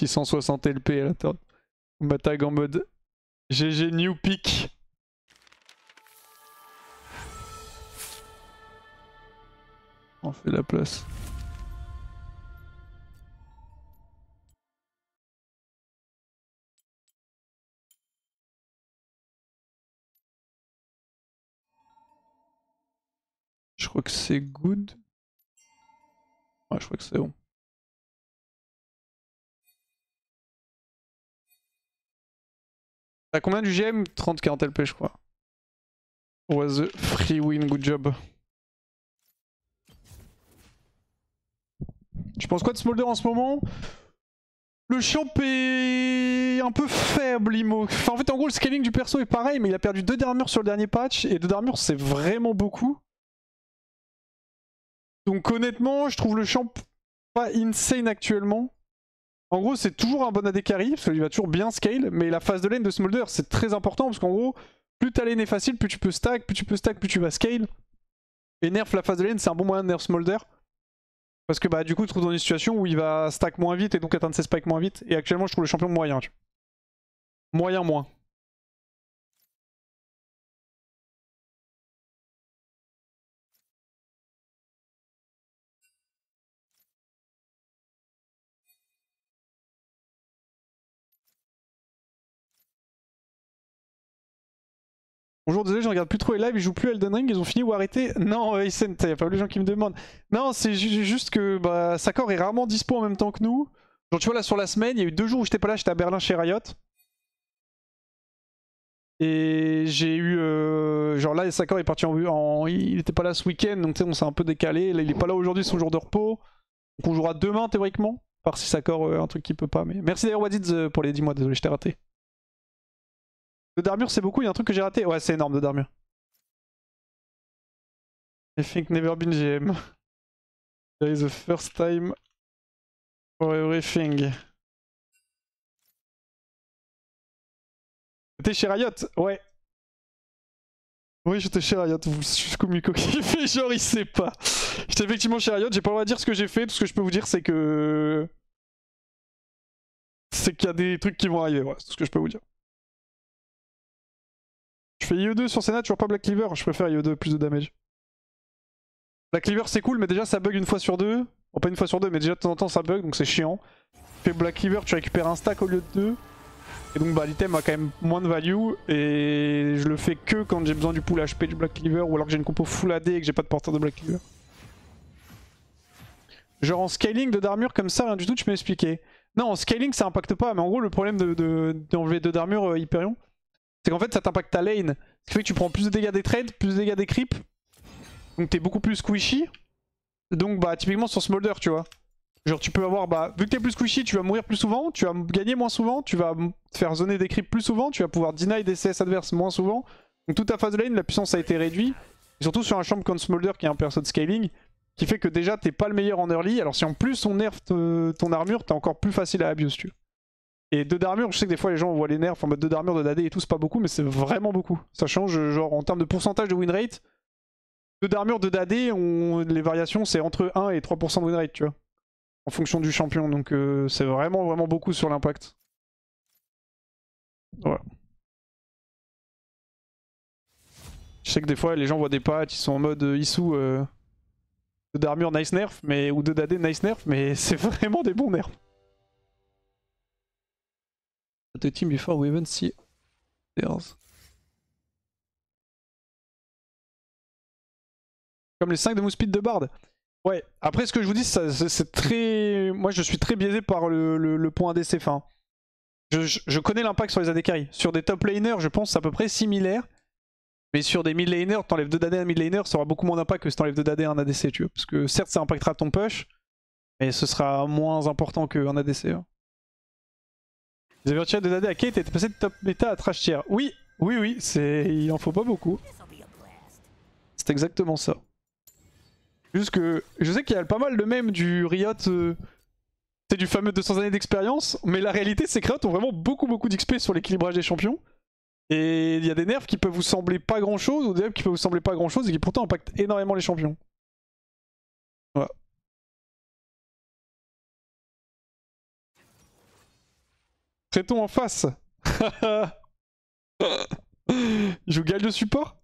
660 LP à l'intérieur. On m'attaque en mode GG New Pick. On fait la place. Je crois que c'est good. Ouais, je crois que c'est bon. T'as combien du GM? 30-40 LP je crois. Was a free win, good job. Tu penses quoi de Smolder en ce moment? Le champ est un peu faible, Imo. Enfin, en fait, en gros, le scaling du perso est pareil, mais il a perdu 2 d'armure sur le dernier patch, et 2 d'armure, c'est vraiment beaucoup. Donc, honnêtement, je trouve le champ pas insane actuellement. En gros, c'est toujours un bon AD carry, parce qu'il va toujours bien scale, mais la phase de lane de Smolder, c'est très important, parce qu'en gros, plus ta lane est facile, plus tu peux stack, plus tu vas scale. Et nerf la phase de lane, c'est un bon moyen de nerf Smolder. Parce que bah du coup, tu te trouves dans une situation où il va stack moins vite et donc atteindre ses spikes moins vite. Et actuellement, je trouve le champion moyen. Tu vois. Moyen moins. Bonjour, désolé, je regarde plus trop les lives, ils jouent plus à Elden Ring, ils ont fini ou arrêté? Non, Isen, y'a pas les gens qui me demandent. Non, c'est juste que bah, Sakor est rarement dispo en même temps que nous. Genre, tu vois, là sur la semaine, il y a eu 2 jours où j'étais pas là, j'étais à Berlin chez Riot. Et j'ai eu. Genre là, Sakor est parti il était pas là ce week-end, donc tu sais, on s'est un peu décalé. Là, il est pas là aujourd'hui, son jour de repos. Donc on jouera demain théoriquement. Par si Sakor, un truc qu'il peut pas. Mais merci d'ailleurs, Wadids, pour les 10 mois, désolé, je t'ai raté. De d'armure, c'est beaucoup, il y a un truc que j'ai raté. Ouais, c'est énorme de d'armure. I think never been GM. There is a first time for everything. T'es chez Riot? Ouais. Oui, j'étais chez Riot. Je suis comme Miko qui fait genre il sait pas. J'étais effectivement chez Riot, j'ai pas le droit de dire ce que j'ai fait. Tout ce que je peux vous dire, c'est que. C'est qu'il y a des trucs qui vont arriver. Voilà, c'est tout ce que je peux vous dire. Je fais IE2 sur Senna, toujours pas Black Cleaver. Je préfère IE2, plus de damage. Black Cleaver c'est cool, mais déjà ça bug une fois sur 2. Bon, pas une fois sur 2, mais déjà de temps en temps ça bug, donc c'est chiant. Tu fais Black Cleaver, tu récupères un stack au lieu de 2. Et donc bah l'item a quand même moins de value. Et je le fais que quand j'ai besoin du pool HP du Black Cleaver, ou alors que j'ai une compo full AD et que j'ai pas de porteur de Black Cleaver. Genre en scaling de d'armure comme ça, rien du tout, tu peux m'expliquer? Non, en scaling ça impacte pas, mais en gros le problème d'enlever 2 d'armure Hyperion, c'est qu'en fait ça t'impacte ta lane. Ce qui fait que tu prends plus de dégâts des trades, plus de dégâts des creeps. Donc t'es beaucoup plus squishy. Donc bah typiquement sur Smolder, tu vois. Genre tu peux avoir, bah vu que t'es plus squishy, tu vas mourir plus souvent, tu vas gagner moins souvent, tu vas te faire zoner des creeps plus souvent, tu vas pouvoir deny des CS adverses moins souvent. Donc toute ta phase de lane, la puissance a été réduite. Et surtout sur un champ comme Smolder qui est un perso de scaling, qui fait que déjà t'es pas le meilleur en early. Alors si en plus on nerf ton armure, t'es encore plus facile à abuse, tu vois. Et 2 d'armure, je sais que des fois les gens voient les nerfs en mode 2 d'armure, de AD et tout, c'est pas beaucoup, mais c'est vraiment beaucoup. Ça change, genre en termes de pourcentage de win rate, 2 d'armure, 2 d'AD, les variations c'est entre 1 et 3% de win rate, tu vois. En fonction du champion, donc c'est vraiment beaucoup sur l'impact. Voilà. Je sais que des fois les gens voient des patchs, ils sont en mode Issou 2 d'armure nice nerf, mais, ou 2 d'AD nice nerf, mais c'est vraiment des bons nerfs. The team before we even see theirs. Comme les 5 de Mouspid de Bard. Ouais, après ce que je vous dis, c'est très. Moi je suis très biaisé par le point ADC fin. Je connais l'impact sur les AD carry. Sur des top laners, je pense c'est à peu près similaire. Mais sur des mid laners, t'enlèves 2 d'AD à un mid laner, ça aura beaucoup moins d'impact que si t'enlèves 2 d'AD à un ADC, tu vois. Parce que certes, ça impactera ton push, mais ce sera moins important qu'un ADC. Hein. Les avertis de 2 d'AD à Kate étaient passés de top méta à trash tier. Oui, il en faut pas beaucoup. C'est exactement ça. Juste que je sais qu'il y a pas mal de mèmes du Riot, c'est du fameux 200 années d'expérience, mais la réalité c'est que Riot ont vraiment beaucoup d'XP sur l'équilibrage des champions. Et il y a des nerfs qui peuvent vous sembler pas grand chose, ou des nerfs qui peuvent vous sembler pas grand chose et qui pourtant impactent énormément les champions. Voilà. Tréton en face. Il joue Galio support.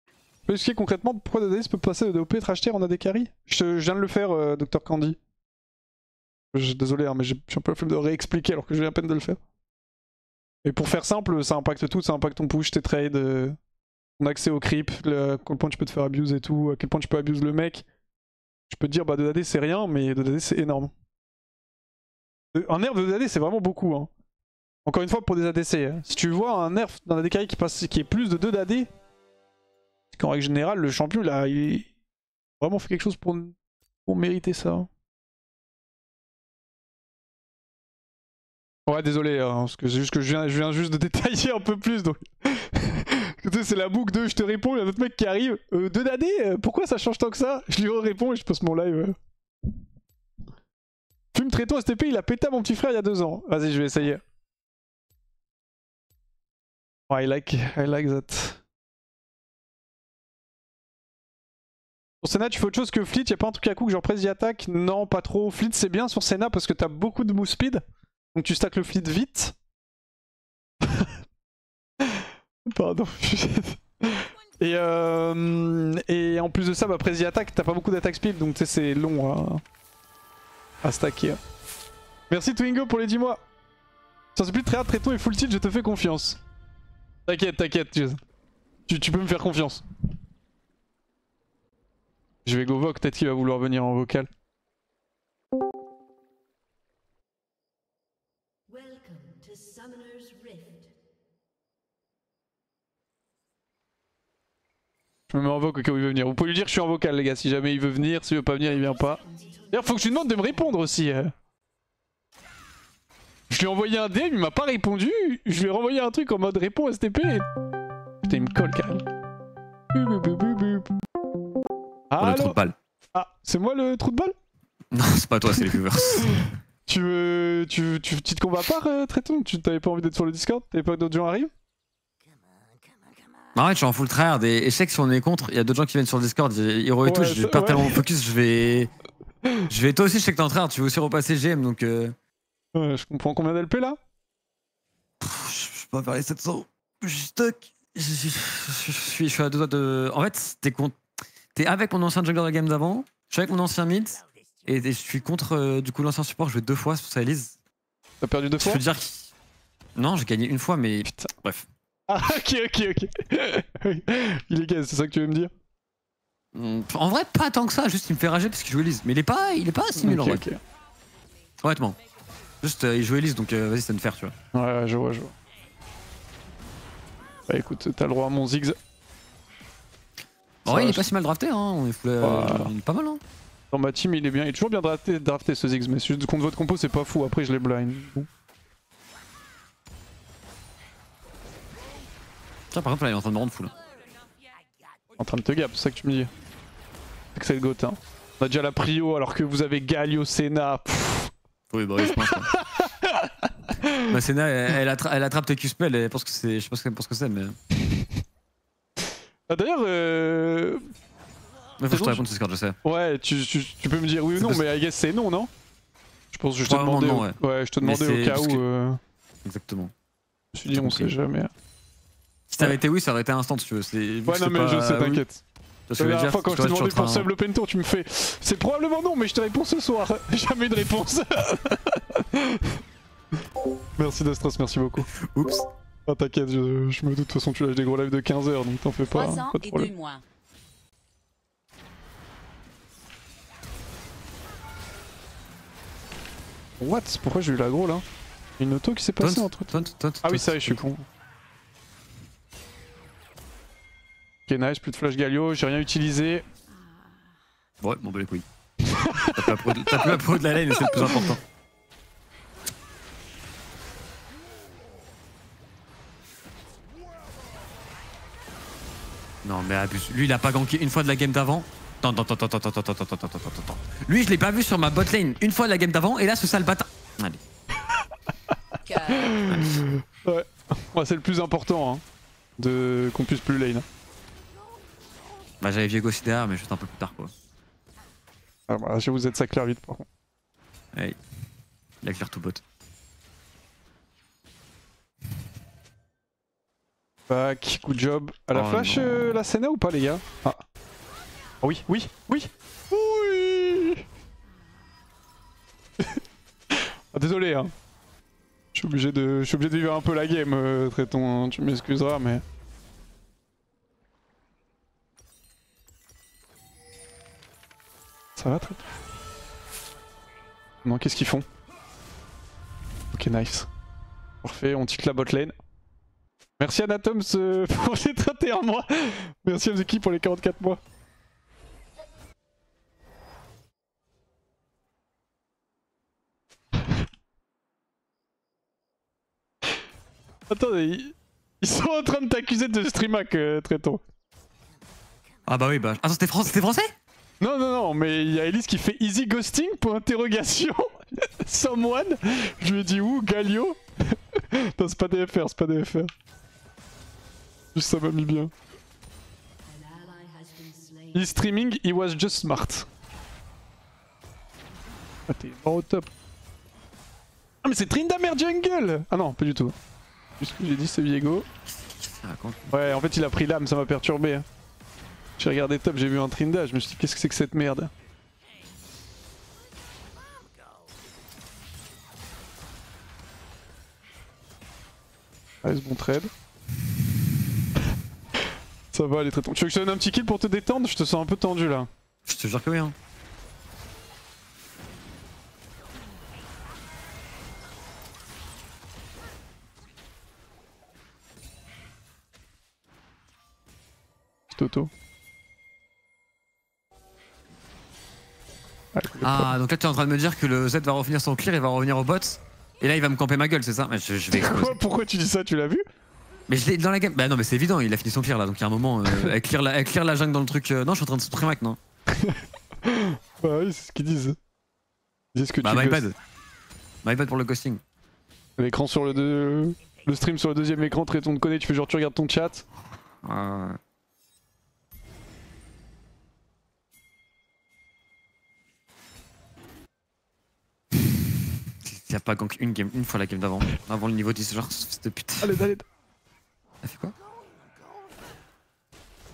Je peux expliquer concrètement pourquoi Dadaïs peut passer de DOP être acheté en AD carry. Je viens de le faire, Dr Candy. Désolé, hein, mais j'ai un peu la flemme de réexpliquer alors que je viens à peine de le faire. Et pour faire simple, ça impacte tout, ça impacte ton push, tes trades, ton accès au creep, à quel point tu peux te faire abuse et tout, à quel point tu peux abuse le mec. Je peux te dire, bah 2AD c'est rien, mais 2AD c'est énorme. Un nerf de 2AD c'est vraiment beaucoup. Hein. Encore une fois pour des ADC. Hein. Si tu vois un nerf d'un AD carry qui est plus de 2 d'AD, c'est qu'en règle générale, le champion il a vraiment fait quelque chose pour mériter ça. Hein. Ouais, désolé, hein, parce que c'est juste que je viens juste de détailler un peu plus. Donc, c'est la boucle de je te réponds, il y a un autre mec qui arrive. 2 d'AD, pourquoi ça change tant que ça? Je lui réponds et je poste mon live. Fume Tréton STP, il a pété à mon petit frère il y a 2 ans. Vas-y, je vais essayer. Oh, I like that. Sur Senna, tu fais autre chose que Fleet? Y'a pas un truc à coup que genre presse attaque? Non, pas trop. Fleet, c'est bien sur Senna parce que t'as beaucoup de move speed. Donc tu stacks le Fleet vite. Pardon. Et en plus de ça, bah, presse attaque, t'as pas beaucoup d'attaque speed. Donc tu sais, c'est long à stacker. Merci Twingo pour les 10 mois. Sur ce split, Tréton et full tilt, je te fais confiance. T'inquiète, tu peux me faire confiance. Je vais go voc, peut-être qu'il va vouloir venir en vocal. Je me mets en voc au cas où il veut venir. Vous pouvez lui dire que je suis en vocal les gars, si jamais il veut venir, s'il veut pas venir, il vient pas. D'ailleurs faut que je lui demande de me répondre aussi. Je lui ai envoyé un DM, il m'a pas répondu. Je lui ai renvoyé un truc en mode réponds STP. Putain il me colle carrément. Le trou de balle. Ah, c'est moi le trou de balle? Non, c'est pas toi, c'est les viewers. Tu te combats pas, Tréton? Tu t'avais pas envie d'être sur le Discord? T'avais pas d'autres gens arrivent? En fait, je suis en full tryhard et je sais que si on est contre, il y a d'autres gens qui viennent sur le Discord, Hero et tout, je perds tellement mon focus, je vais. Toi aussi, je sais que t'es en tryhard, tu veux aussi repasser GM donc. Ouais, je comprends. Combien d'LP là? Je peux pas faire les 700. Je suis stuck. Je suis à 2 doigts de. En fait, t'es avec mon ancien jungler de la game d'avant, je suis avec mon ancien mid, et je suis contre du coup l'ancien support, je joué 2 fois, c'est pour ça Elise. T'as perdu 2 fois? Je peux dire que. Non, j'ai gagné 1 fois, mais. Putain. Bref. Ah, ok. Il est gaz, c'est ça que tu veux me dire? En vrai, pas tant que ça, juste il me fait rager parce qu'il joue Elise. Mais il est pas si nul en vrai. Honnêtement. Juste il joue Elise donc vas-y, c'est de faire, tu vois. Ouais, je vois. Bah écoute, t'as le droit à mon zigzag. En vrai, il est pas si mal drafté, hein. On est pas mal, hein. Dans ma team, il est bien. Il est toujours bien drafté ce zigzag, mais juste contre votre compo, c'est pas fou. Après, je les blind. Bon. Tiens, par exemple, là, il est en train de me rendre fou là. En train de te gap, c'est ça que tu me dis. C'est que c'est le GOAT, hein. On a déjà la prio alors que vous avez Galio, Senna. Oui, bah oui, je pense. Bah, Senna, elle attrape tes Q-spell et elle pense que c'est. Je sais pas ce que c'est, mais. Ah, d'ailleurs, Mais faut que je te réponde sur Discord, je sais. Ouais, tu peux me dire oui ou non, mais I guess c'est non, non? Je pense que je te demandais. Non, ouais, je te demandais au cas où. Exactement. Je me suis dit, on sait jamais. Si ça avait été oui, ça aurait été instant, tu veux. Ouais, non, mais je sais, t'inquiète. La dernière fois, quand je t'ai demandé pour sub l'open tour, tu me fais c'est probablement non, mais je te réponds ce soir. Jamais de réponse. Merci Dastros, merci beaucoup. Oups. Ah, t'inquiète, je me doute, de toute façon, tu lâches des gros lives de 15 h donc t'en fais pas. 3 ans pas de et problème. 2 mois. What? Pourquoi j'ai eu l'aggro là? Une auto qui s'est passée entre temps. Ah oui, ça je suis con. Ok, nice, plus de flash Galio, j'ai rien utilisé. Ouais, bon bah les couilles. T'as plus la pro de la lane et c'est le plus important. Non mais abuse. Lui il a pas ganké une fois de la game d'avant. Attends. Lui je l'ai pas vu sur ma bot lane une fois de la game d'avant et là ce sale bâtard. Allez. Ouais, c'est le plus important hein, qu'on puisse plus lane. Bah j'avais Viego aussi derrière mais juste un peu plus tard quoi. Ah bah je vous êtes ça clair vite par contre. Hey. Il a clear tout bot. Back, good job. À la Oh flash non. la Senna ou pas les gars? Ah. Oh oui, oui, oui. Oui. Ah, désolé hein. Je suis obligé de vivre un peu la game, Traiton, hein. Tu m'excuseras mais... Ça va Traiton? Non, qu'est-ce qu'ils font? Ok, nice. Parfait, on tilt la bot lane. Merci Anatoms pour les 31 mois. Merci Mzeki pour les 44 mois. Attendez, ils sont en train de t'accuser de streamac, Traiton. Ah bah oui, bah. Attends, c'était français? Non, non, non, mais il y a Elise qui fait easy ghosting pour interrogation. Someone. Je lui ai dit où? Galio. Non, c'est pas DFR, c'est pas DFR. Juste ça m'a mis bien. He's streaming, he was just smart. Ah, t'es mort au top. Ah, mais c'est Tryndamere Jungle! Ah non, pas du tout. Juste ce que j'ai dit, c'est Viego. Ouais, en fait, il a pris l'âme, ça m'a perturbé. Hein. J'ai regardé top, j'ai vu un Trinda, je me suis dit, qu'est-ce que c'est que cette merde? Allez, ce bon trade. Ça va, les traitants. Tu veux que je te donne un petit kill pour te détendre? Je te sens un peu tendu là. Je te jure que oui. Hein. Toto. Ah, donc là tu es en train de me dire que le Z va revenir sans clear, il va revenir au bot. Et là il va me camper ma gueule, c'est ça? Mais je vais exploser. Quoi? Pourquoi tu dis ça? Tu l'as vu? Mais je l'ai dans la game. Bah non, mais c'est évident, il a fini son clear là, donc il y a un moment. Elle clear la jungle dans le truc. Non, je suis en train de se primac, non? Bah oui, c'est ce qu'ils disent. Ils disent que bah, tu my ghostes. bad. My bad pour le ghosting. L'écran sur le stream sur le deuxième écran, Traiton te connaît, tu fais genre tu regardes ton chat. Il a pas gank une fois la game d'avant. Avant le niveau 10, genre, fils de pute. Allez, allez. Elle fait quoi?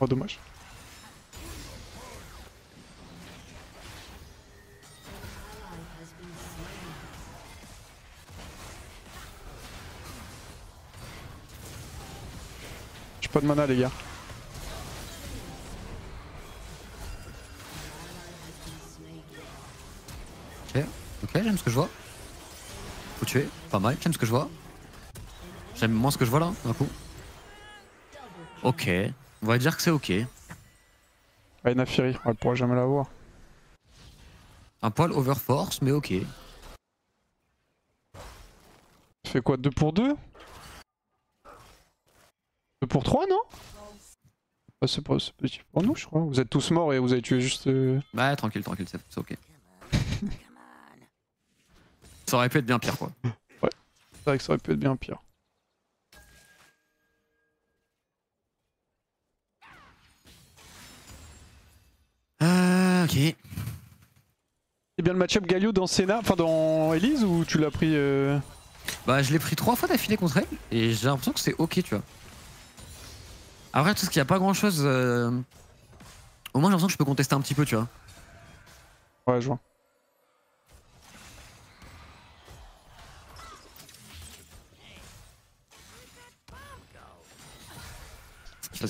Oh, dommage. J'ai pas de mana, les gars. Ok, j'aime ce que je vois. Faut tuer, pas mal, j'aime ce que je vois. J'aime moins ce que je vois là, d'un coup. Ok, on va dire que c'est ok. Ouais, Nafiri, elle pourra jamais l'avoir. Un poil overforce, mais ok. Tu fais quoi, 2 pour 2? 2 pour 3, non? Ah, c'est pas petit pour nous, je crois. Vous êtes tous morts et vous avez tué juste... Bah tranquille, c'est ok. Ça aurait pu être bien pire quoi. Ouais, c'est vrai que ça aurait pu être bien pire. Ok. C'est bien le match-up Galio dans Senna, enfin dans Elise, ou tu l'as pris Bah je l'ai pris 3 fois d'affilée contre elle et j'ai l'impression que c'est ok, tu vois. Après tout ce qu'il n'y a pas grand chose, au moins j'ai l'impression que je peux contester un petit peu, tu vois. Ouais, je vois.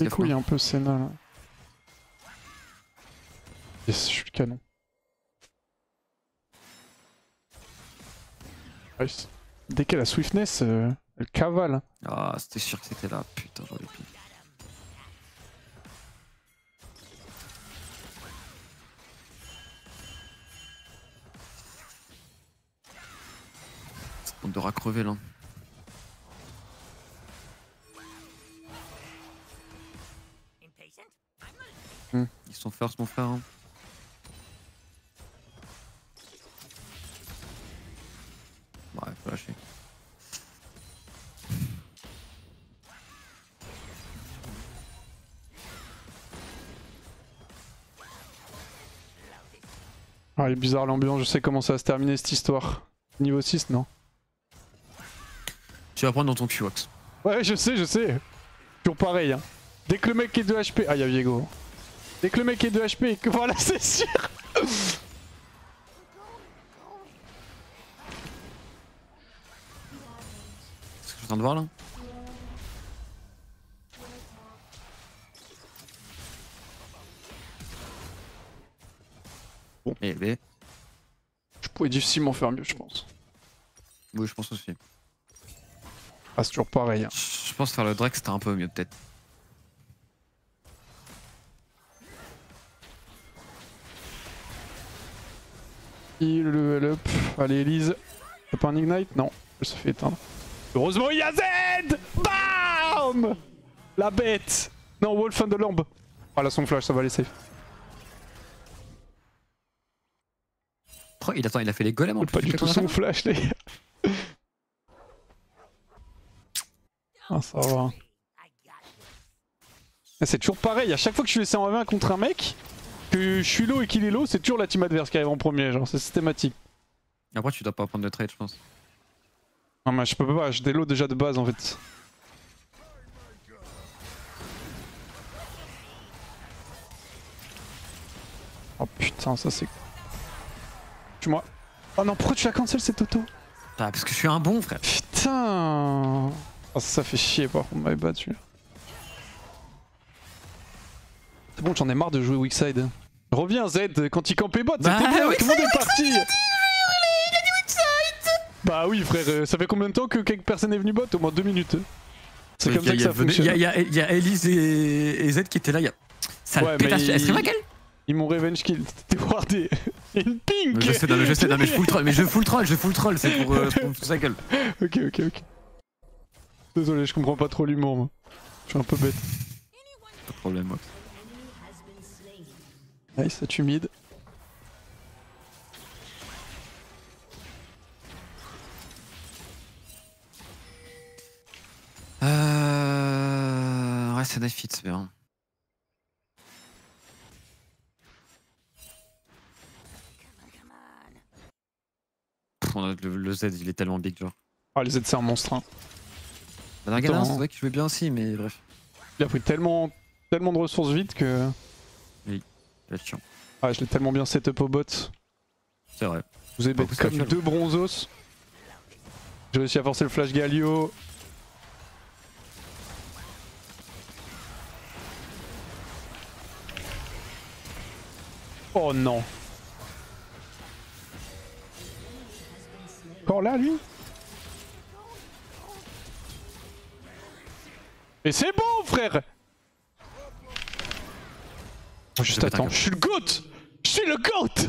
Les couilles un peu Senna là. Yes, je suis le canon. Nice. Dès qu'elle a swiftness, elle cavale. Ah, c'était sûr que c'était là, putain, j'aurais pu. On devra crever là. Ils sont first, mon frère. Hein. Ouais, faut lâcher. Ah, il est bizarre l'ambiance, je sais comment ça va se terminer cette histoire. Niveau 6, non. Tu vas prendre dans ton cul, Wax. Ouais, je sais, je sais. Toujours pareil. Hein. Dès que le mec est 2 HP. Ah, y'a Viego. Dès que le mec est 2 HP et que voilà, c'est sûr. C'est ce que je suis en train de voir là. Bon. Eh ben. Je pourrais difficilement faire mieux, je pense. Oui, je pense aussi. Ah, c'est toujours pareil. Hein. Je pense faire le Drake c'était un peu mieux peut-être. Et le level up. Allez, Elise. T'as pas un ignite? Non, elle se fait éteindre. Heureusement, il y a Z! BAM! La bête! Non, Wolf and the Lamb. Ah, là, son flash, ça va aller safe. Oh, il a fait les golems en plus. Pas du tout son flash, les gars. Ah, ça va. C'est toujours pareil, à chaque fois que je suis laissé en 1 contre un mec, que je suis low et qu'il est low, c'est toujours la team adverse qui arrive en premier, genre c'est systématique. Après tu dois pas prendre de trade je pense. Non mais je peux pas, j'ai des lows déjà de base en fait. Oh putain, ça c'est... Tue-moi. Oh non, pourquoi tu la cancel cette auto? Ah parce que je suis un bon frère. Putain. Oh, ça fait chier par contre, m'avait battu. C'est bon, j'en ai marre de jouer Weakside. Reviens Z, quand il campait bot, c'était bien, tout le monde est parti. Bah oui frère, ça fait combien de temps que quelques personnes est venu bot? Au moins 2 minutes. C'est comme ça que ça fonctionne. Il y a Elise et Z qui étaient là, ça ouais, pétasse. Elle serait ma gueule. Ils m'ont revenge kill, t'es wardé. Une pink. Je sais, non mais je full troll, c'est pour sa gueule. Ok. Désolé, je comprends pas trop l'humour moi. Je suis un peu bête. Pas de problème moi. Nice, ça tue mid. Ouais, c'est Nifit, c'est bien. Le Z, il est tellement big, genre. Ah, les Z, c'est un monstre. Hein. Nargana, c'est vrai qu'il jouait bien aussi, mais bref. Il a pris tellement de ressources vite que. Oui, c'est chiant. Ah, je l'ai tellement bien setup au bot. C'est vrai. Vous avez bête comme 2 bronzos. J'ai réussi à forcer le flash Galio. Oh non. Encore là lui? Et c'est bon frère. Juste attends, je suis le GOAT. Je suis le GOAT.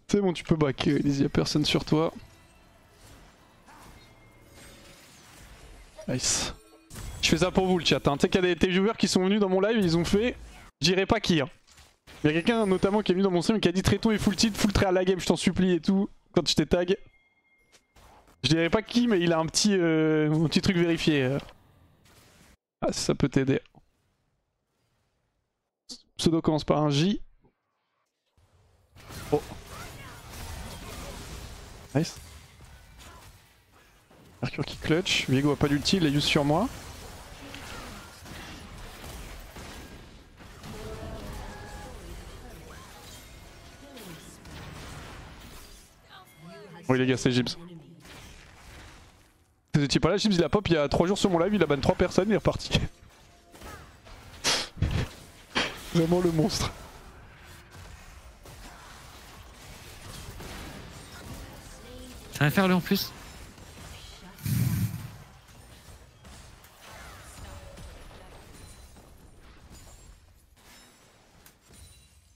C'est bon, tu peux back, Elise, y'a personne sur toi. Nice. Je fais ça pour vous le chat, hein. Tu sais qu'il y a des viewers qui sont venus dans mon live, ils ont fait... Je dirais pas qui, hein. Il y a quelqu'un notamment qui est venu dans mon stream qui a dit Tréton est full tilt, full try à la game, je t'en supplie et tout, quand je t'ai tag. Je dirais pas qui, mais il a un petit truc vérifié. Ah, ça peut t'aider. Pseudo commence par un J. Oh. Nice. Mercure qui clutch. Viego a pas d'ulti, il l'a use sur moi. Oui les gars, c'est Gibbs. Vous étiez pas là, Gibbs il a pop il y a 3 jours sur mon live, il a ban 3 personnes, il est reparti. Vraiment le monstre. Ça va faire lui en plus.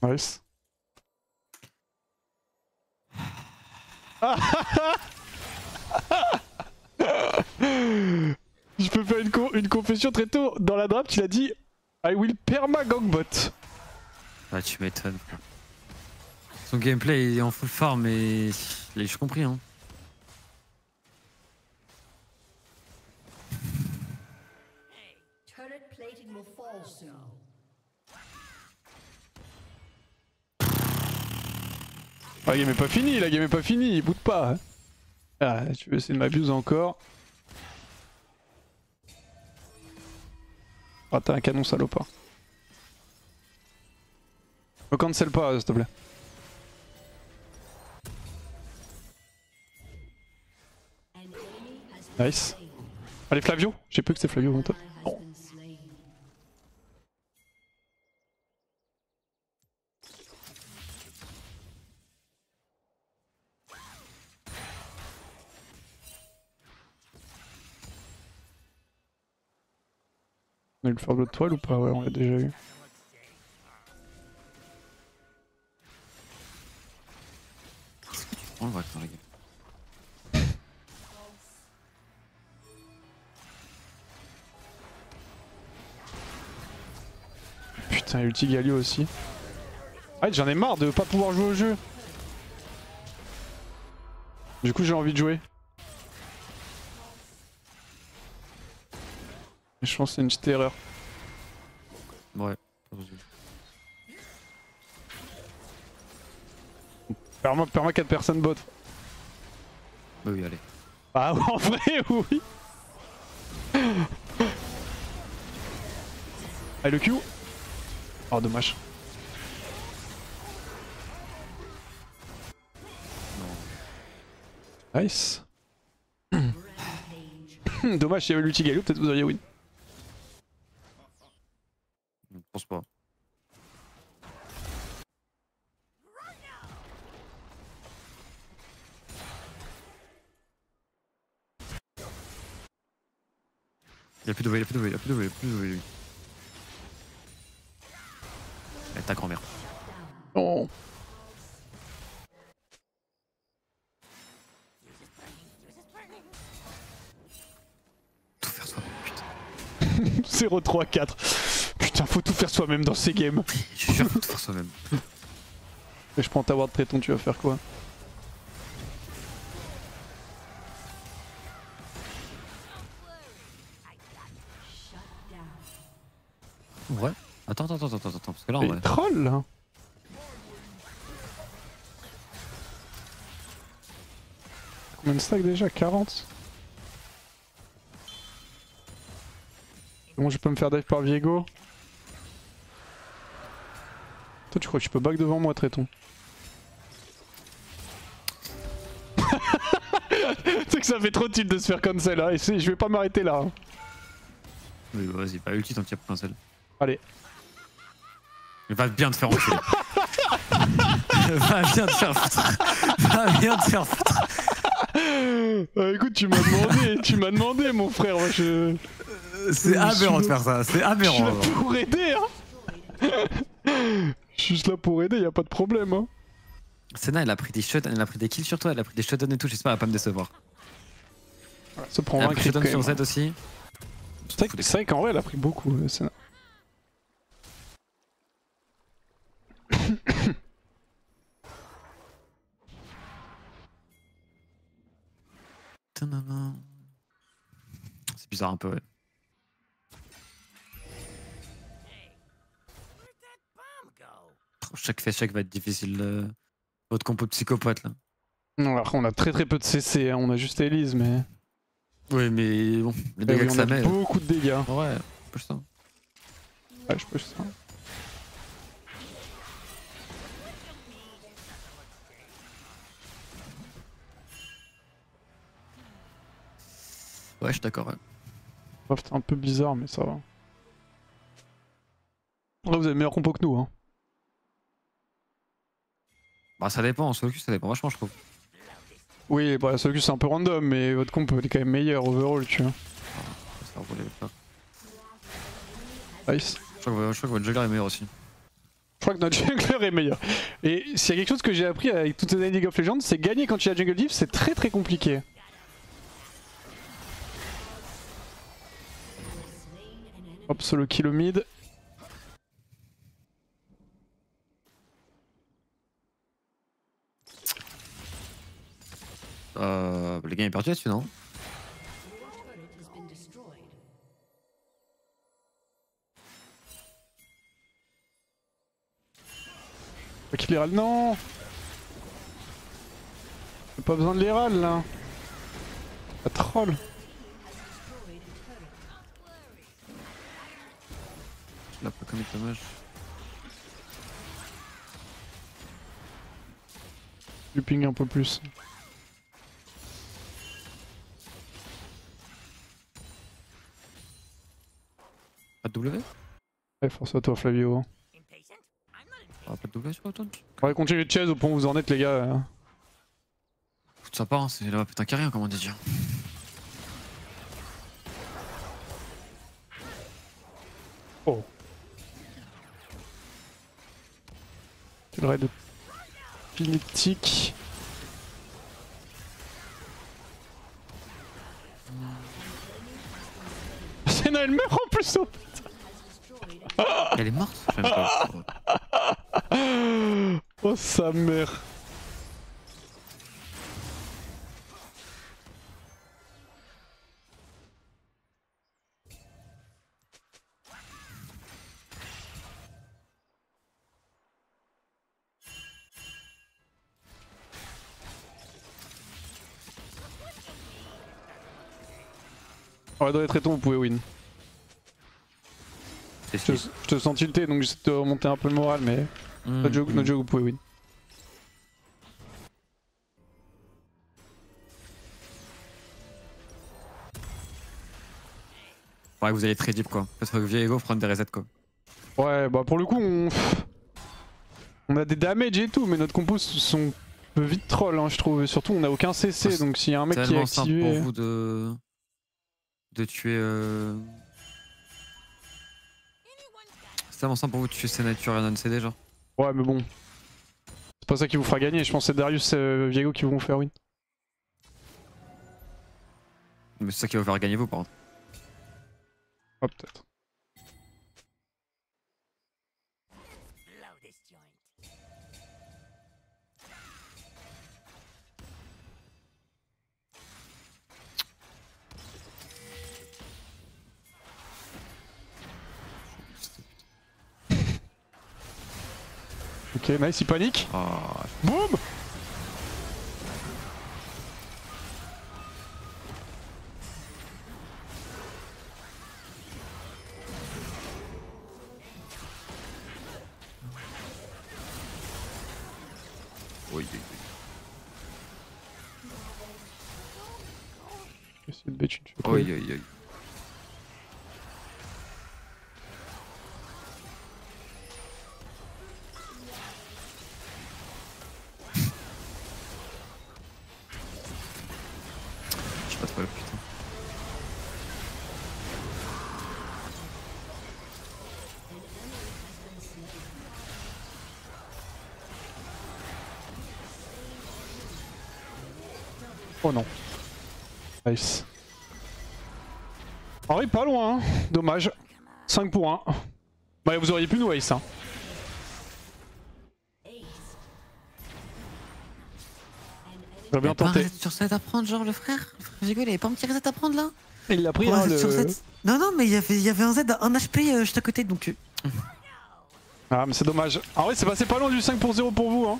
Nice. Je peux faire une confession très tôt. Dans la draft, il a dit I will perma gangbot. Ah, tu m'étonnes. Son gameplay est en full farm, mais j'ai compris. Hein. La game est pas finie, la game est pas finie, il boude pas. Hein. Ah, tu veux essayer de m'abuser encore. Ah, t'as un canon salopard. Me cancel pas, s'il te plaît. Nice. Allez, Flavio. J'ai plus que c'est Flavio mon top. Non. On a eu le fardeau de toile ou pas? Ouais, on l'a déjà eu. On le voit dans la game. Putain, ulti Galio aussi. Ah, j'en ai marre de pas pouvoir jouer au jeu. Du coup, j'ai envie de jouer. Je pense que c'est une petite erreur. Ouais. Perma 4 personnes bot. Bah oui, allez. Ah, en vrai, oui. Allez, le Q. Oh, dommage. Nice. Dommage, s'il y avait l'ulti Galio, peut-être vous auriez win. Je pense pas. Y'a plus de way, y'a plus de way, y'a plus de way, y'a plus de way. Eh, ta grand-mère. Oh. Tout faire soi-même, putain. 0-3-4. Putain, faut tout faire soi-même dans ces games. Je jure, faut tout faire soi-même. Et je prends ta ward Tréton, tu vas faire quoi? Ouais. Attends, parce que là, en Mais vrai. troll là. Combien de stacks déjà? 40. Bon, je peux me faire dive par Viego. Toi, tu crois que tu peux back devant moi, Tréton? Tu sais que ça fait trop tilt de se faire cancel là, et je vais pas m'arrêter là. Hein. Oui, bah, vas-y, pas ulti tant qu'il y a pas un seul. Allez. Il va bien te faire enculer. Va bien te faire foutre. Va bien te faire foutre. Écoute, tu m'as demandé, mon frère. Moi, C'est aberrant de faire ça, c'est aberrant. Je suis là pour aider, hein. Je suis juste là pour aider, y a pas de problème, hein. Senna, elle a pris des shots, elle a pris des kills sur toi, elle a pris des shutdowns et tout, j'espère elle va pas me décevoir. Ouais, ça prend Elle a 20 pris crits shutdown quand sur même. Z aussi. C'est vrai qu'en vrai, elle a pris beaucoup, Senna. C'est bizarre un peu, ouais. Chaque check va être difficile. Votre compo de psychopathe là. Non, alors, on a très peu de CC, hein. On a juste Elise, mais. Oui, mais bon, les Eh dégâts oui, que on ça a met. beaucoup de dégâts. Ouais, push ça. Ouais, je push ça. Ouais, je suis d'accord. Ouais. C'est un peu bizarre, mais ça va. Là, vous avez meilleur compo que nous, hein. Bah, ça dépend, en solo queue, ça dépend vachement, je trouve. Oui, bah, celui c'est un peu random, mais votre comp est quand même meilleur overall, tu vois. Ça va rouler, ça. Nice. Je crois que votre jungler est meilleur aussi. Je crois que notre jungler est meilleur. Et s'il y a quelque chose que j'ai appris avec toutes les années League of Legends, c'est gagner quand il y a jungle diff, c'est très compliqué. Hop, solo kill au mid. Le game est perdu là-dessus, non? Kill non. J'ai pas besoin de les râles là. La troll. Je l'ai pas comme dommage. Du ping un peu plus. Pas de W? Ouais, force à toi Flavio. Ah, pas de W sur autant. On va continuer de chase au point où vous en êtes les gars. Tout ça part, hein, c'est là putain carré, comme on dit. Oh. C'est le raid de Pinétique. Senna elle meurt en plus. Elle est morte? Je sais même pas. Oh sa mère. Ouais, dans les traitons, vous pouvez win. Je te sens tilté, donc j'essaie de te remonter un peu le moral, mais notre jeu, vous pouvez win. Ouais, vous allez très deep quoi. Parce que Viego prendre des resets quoi. Ouais, bah pour le coup, on a des damages et tout, mais notre compos sont un peu vite troll, hein, je trouve. Et surtout, on a aucun CC, donc s'il y a un mec qui est activé... C'est tellement simple pour vous de tuer... C'est tellement simple pour vous de tuer Sénature et non-CD genre. Ouais, mais bon. C'est pas ça qui vous fera gagner, je pense que c'est Darius et Viego qui vont vous faire win. Mais c'est ça qui va vous faire gagner vous par contre. Ah, peut-être. Ok, nice, il panique. Oh. Boum. Oui. Essayer de bête une chose. Oui, oui, oui. Je sais pas trop là, putain. Oh non. Nice. Henri pas loin, hein. Dommage. 5 pour 1. Bah vous auriez pu nous ace, hein. J'aurais bien tenté. Sur 7 à prendre genre le frère Viego il avait pas un petit reset à prendre là? Il l'a pris, hein, le... sur 7. Non non mais il y avait un Z, un HP juste à côté donc... Ah mais c'est dommage. En vrai c'est passé pas loin du 5 pour 0 pour vous, hein.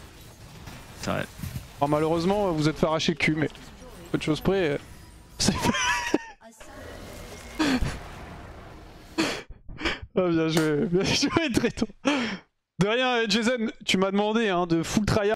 C'est vrai. Alors, malheureusement vous êtes fait arracher le cul, mais peu de choses près, c'est fait. Ah, bien joué très tôt. De rien Jason, tu m'as demandé hein, de full tryhard.